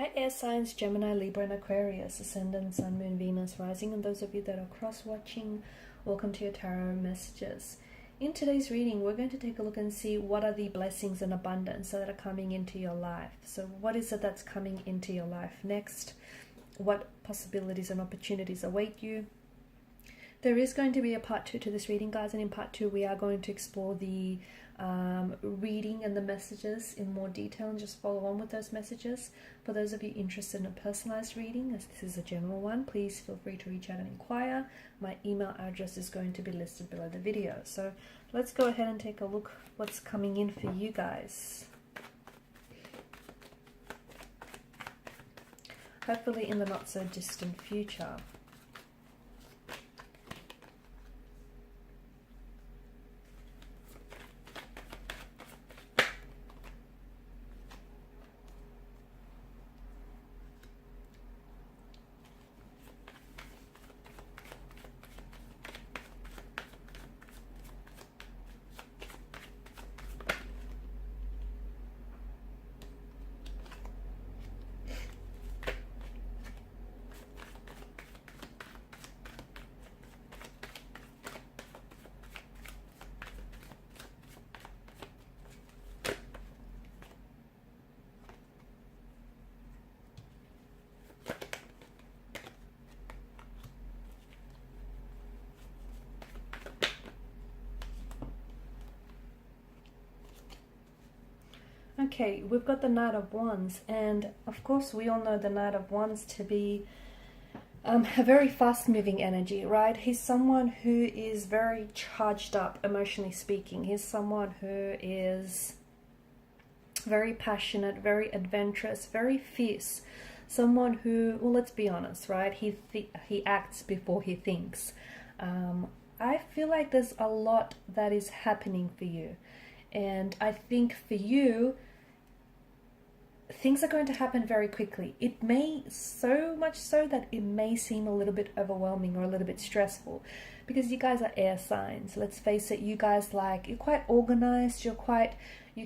Hi air signs, Gemini, Libra and Aquarius, Ascendant, Sun, Moon, Venus, Rising, and those of you that are cross-watching, welcome to your tarot messages. In today's reading, we're going to take a look and see what are the blessings and abundance that are coming into your life. So what is it that's coming into your life next? What possibilities and opportunities await you? There is going to be a part 2 to this reading, guys, and in part 2 we are going to explore the reading and the messages in more detail and just follow on with those messages. For those of you interested in a personalized reading, as this is a general one, please feel free to reach out and inquire. My email address is going to be listed below the video. So let's go ahead and take a look what's coming in for you guys. Hopefully in the not so distant future. Okay, we've got the Knight of Wands, and of course we all know the Knight of Wands to be a very fast-moving energy, right? He's someone who is very charged up, emotionally speaking. He's someone who is very passionate, very adventurous, very fierce. Someone who, well, let's be honest, right? He acts before he thinks. I feel like there's a lot that is happening for you, and I think for you, things are going to happen very quickly. It may, so much so that it may seem a little bit overwhelming or a little bit stressful, because you guys are air signs. Let's face it, you guys you're quite organized, you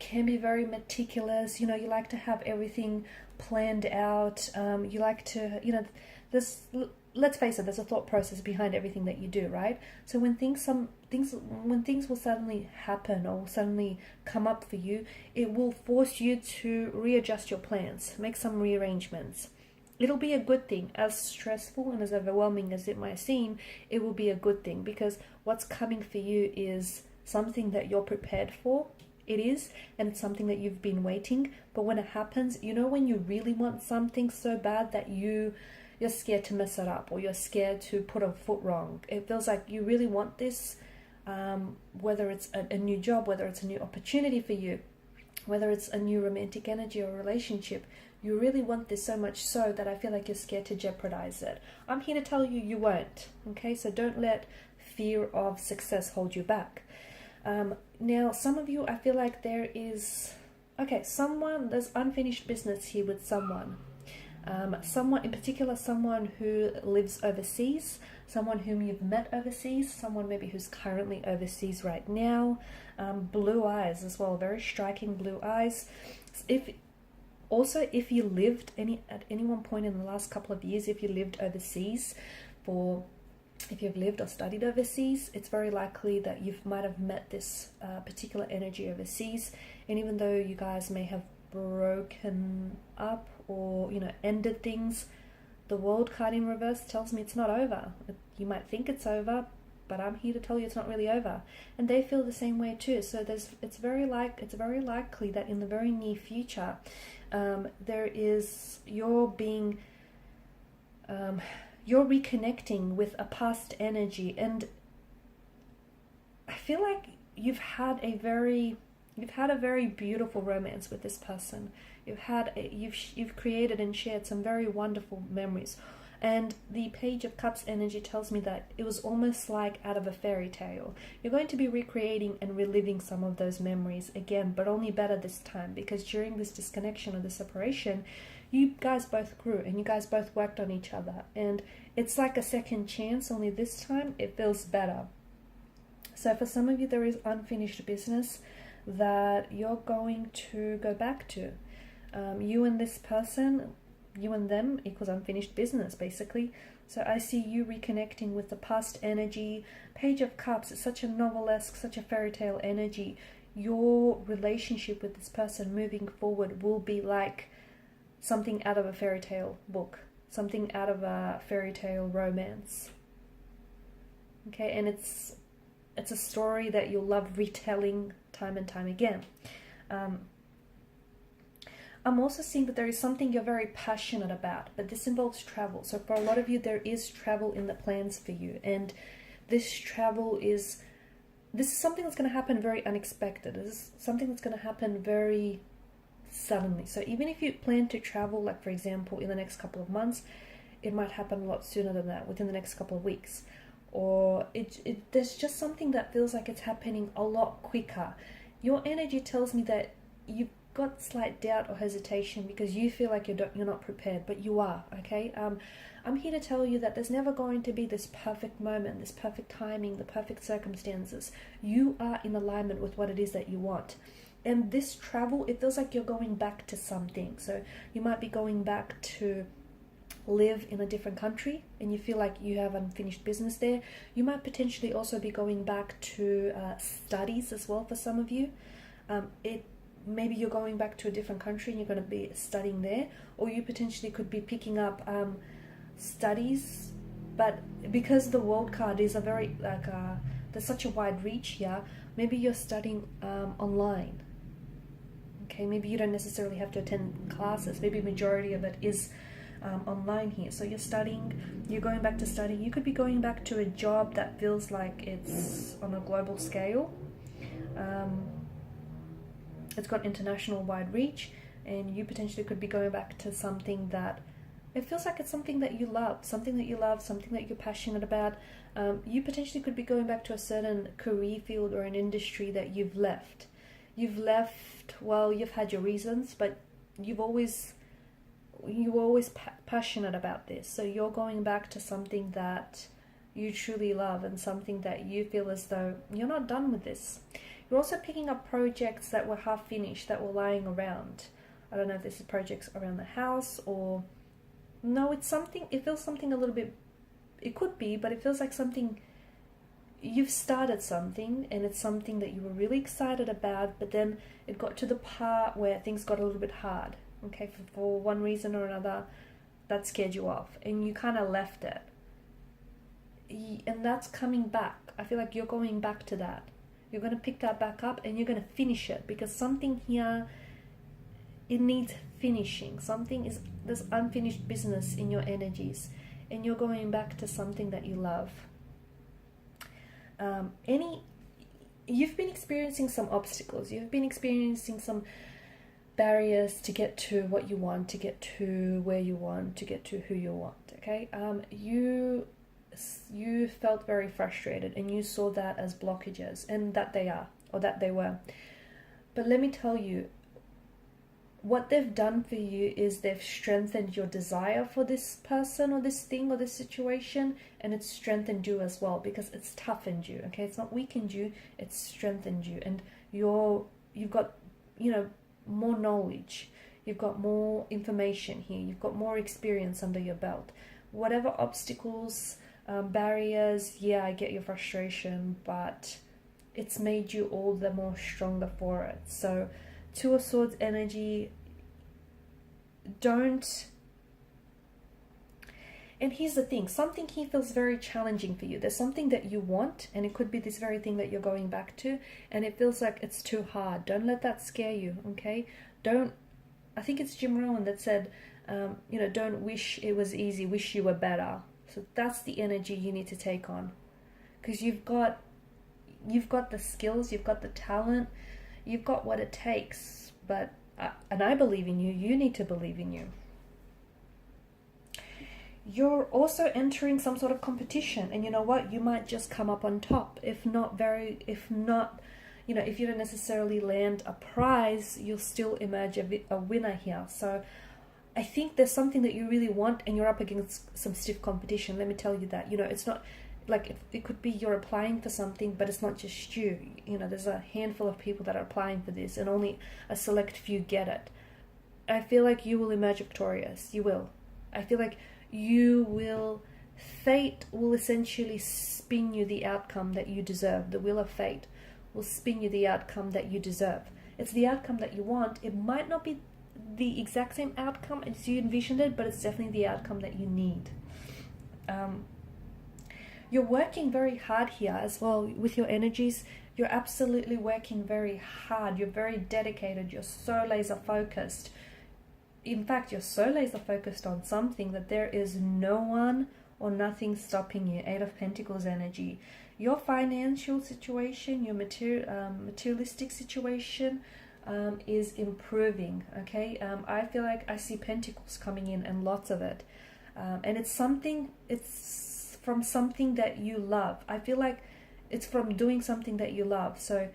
can be very meticulous, you like to have everything planned out, you like to, let's face it, there's a thought process behind everything that you do, right? So when things will suddenly happen or suddenly come up for you, it will force you to readjust your plans, make some rearrangements. It'll be a good thing. As stressful and as overwhelming as it might seem, it will be a good thing, because what's coming for you is something that you're prepared for. It is, and it's something that you've been waiting. But when it happens, when you really want something so bad that you're scared to mess it up, or you're scared to put a foot wrong. It feels like you really want this, whether it's a new job, whether it's a new opportunity for you, whether it's a new romantic energy or relationship. You really want this so much so that I feel like you're scared to jeopardize it. I'm here to tell you, you won't. Okay, so don't let fear of success hold you back. Now, some of you, I feel like there's unfinished business here with someone. Someone in particular, someone who lives overseas, someone whom you've met overseas, someone maybe who's currently overseas right now. Blue eyes as well, very striking blue eyes. If you lived at any one point in the last couple of years, if you lived overseas, if you've lived or studied overseas, it's very likely that you might have met this particular energy overseas. And even though you guys may have broken up or ended things, the World card in reverse tells me it's not over. You might think it's over, but I'm here to tell you it's not really over, and they feel the same way too. So it's very likely that in the very near future, you're reconnecting with a past energy, and I feel like you've had a very beautiful romance with this person. You've created and shared some very wonderful memories. And the Page of Cups energy tells me that it was almost like out of a fairy tale. You're going to be recreating and reliving some of those memories again, but only better this time, because during this disconnection or the separation, you guys both grew and you guys both worked on each other. And it's like a second chance, only this time it feels better. So for some of you, there is unfinished business that you're going to go back to. You and this person, you and them equals unfinished business, basically. So I see you reconnecting with the past energy. Page of Cups, it's such a novelesque, such a fairy tale energy. Your relationship with this person moving forward will be like something out of a fairy tale book, something out of a fairy tale romance. Okay, and it's a story that you'll love retelling time and time again. I'm also seeing that there is something you're very passionate about, but this involves travel. So for a lot of you, there is travel in the plans for you. And this travel is something that's going to happen very unexpected. This is something that's going to happen very suddenly. So even if you plan to travel, like for example, in the next couple of months, it might happen a lot sooner than that, within the next couple of weeks. Or there's just something that feels like it's happening a lot quicker. Your energy tells me that you've got slight doubt or hesitation because you feel like you're not prepared, but you are, okay? I'm here to tell you that there's never going to be this perfect moment, this perfect timing, the perfect circumstances. You are in alignment with what it is that you want. And this travel, it feels like you're going back to something. So you might be going back to live in a different country and you feel like you have unfinished business there. You might potentially also be going back to studies as well for some of you. Maybe you're going back to a different country and you're going to be studying there, or you potentially could be picking up studies, but because the world card is a very there's such a wide reach here, maybe you're studying online. Okay, maybe you don't necessarily have to attend classes. Maybe a majority of it is online here. So you're studying, you're going back to study. You could be going back to a job that feels like it's on a global scale. It's got international wide reach, and you potentially could be going back to something that it feels like it's something that you love, something that you're passionate about. You potentially could be going back to a certain career field or an industry that you've left. Well, you've had your reasons, but you were always passionate about this. So you're going back to something that you truly love and something that you feel as though you're not done with this. You're also picking up projects that were half finished, that were lying around. I don't know if this is projects around the house or... No, it's something, it feels something a little bit... It could be, but it feels like something... You've started something and it's something that you were really excited about, but then it got to the part where things got a little bit hard. Okay, for one reason or another, that scared you off and you kind of left it. And that's coming back. I feel like you're going back to that. You're going to pick that back up and you're going to finish it, because something here, it needs finishing. There's unfinished business in your energies, and you're going back to something that you love. You've been experiencing some obstacles. You've been experiencing some barriers to get to what you want, to get to where you want, to get to who you want. Okay, you felt very frustrated and you saw that as blockages, and that they were. But let me tell you, what they've done for you is they've strengthened your desire for this person or this thing or this situation, and it's strengthened you as well, because it's toughened you. Okay, it's not weakened you, it's strengthened you, and you've got more knowledge, you've got more information here, you've got more experience under your belt. Whatever obstacles, barriers, yeah, I get your frustration, but it's made you all the more stronger for it. So Two of Swords energy, and here's the thing, something here feels very challenging for you. There's something that you want, and it could be this very thing that you're going back to, and it feels like it's too hard. Don't let that scare you, okay? I think it's Jim Rohn that said, don't wish it was easy, wish you were better. So that's the energy you need to take on, because you've got the skills, you've got the talent, you've got what it takes. But and I believe in you. You need to believe in you. You're also entering some sort of competition, and you know what? You might just come up on top. If you don't necessarily land a prize, you'll still emerge a winner here. So I think there's something that you really want, and you're up against some stiff competition. Let me tell you that. It's not like it could be you're applying for something, but it's not just you. There's a handful of people that are applying for this, and only a select few get it. I feel like you will emerge victorious. You will. I feel like you will, fate will essentially spin you the outcome that you deserve. The wheel of fate will spin you the outcome that you deserve. It's the outcome that you want. It might not be the exact same outcome as you envisioned it, but it's definitely the outcome that you need. You're working very hard here as well with your energies. You're absolutely working very hard. You're very dedicated. You're so laser focused. In fact, you're so laser focused on something that there is no one or nothing stopping you. Eight of Pentacles energy. Your financial situation, your materialistic situation is improving. Okay, I feel like I see pentacles coming in, and lots of it, and it's from something that you love. I feel like it's from doing something that you love. So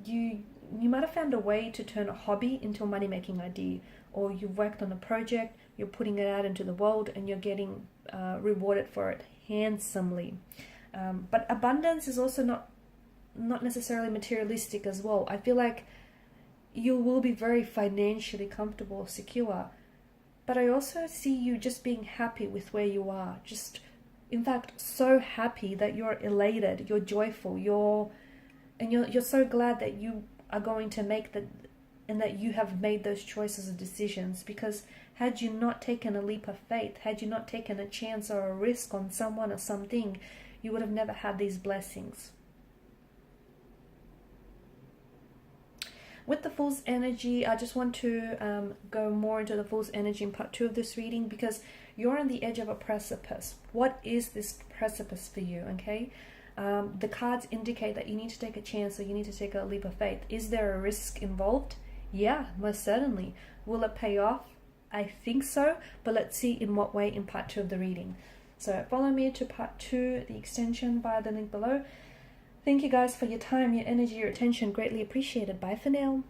you might have found a way to turn a hobby into a money-making idea, or you've worked on a project, you're putting it out into the world, and you're getting rewarded for it handsomely. But abundance is also not necessarily materialistic as well. I feel like you will be very financially comfortable, secure, but I also see you just being happy with where you are. Just, in fact, so happy that you're elated, you're joyful, you're so glad that you are going to make and that you have made those choices and decisions. Because had you not taken a leap of faith, had you not taken a chance or a risk on someone or something, you would have never had these blessings. With the Fool's energy, I just want to go more into the Fool's energy in part 2 of this reading, because you're on the edge of a precipice. What is this precipice for you, okay? The cards indicate that you need to take a chance, or you need to take a leap of faith. Is there a risk involved? Yeah, most certainly. Will it pay off? I think so, but let's see in what way in part 2 of the reading. So follow me to part 2, the extension, via the link below. Thank you guys for your time, your energy, your attention. Greatly appreciated. Bye for now.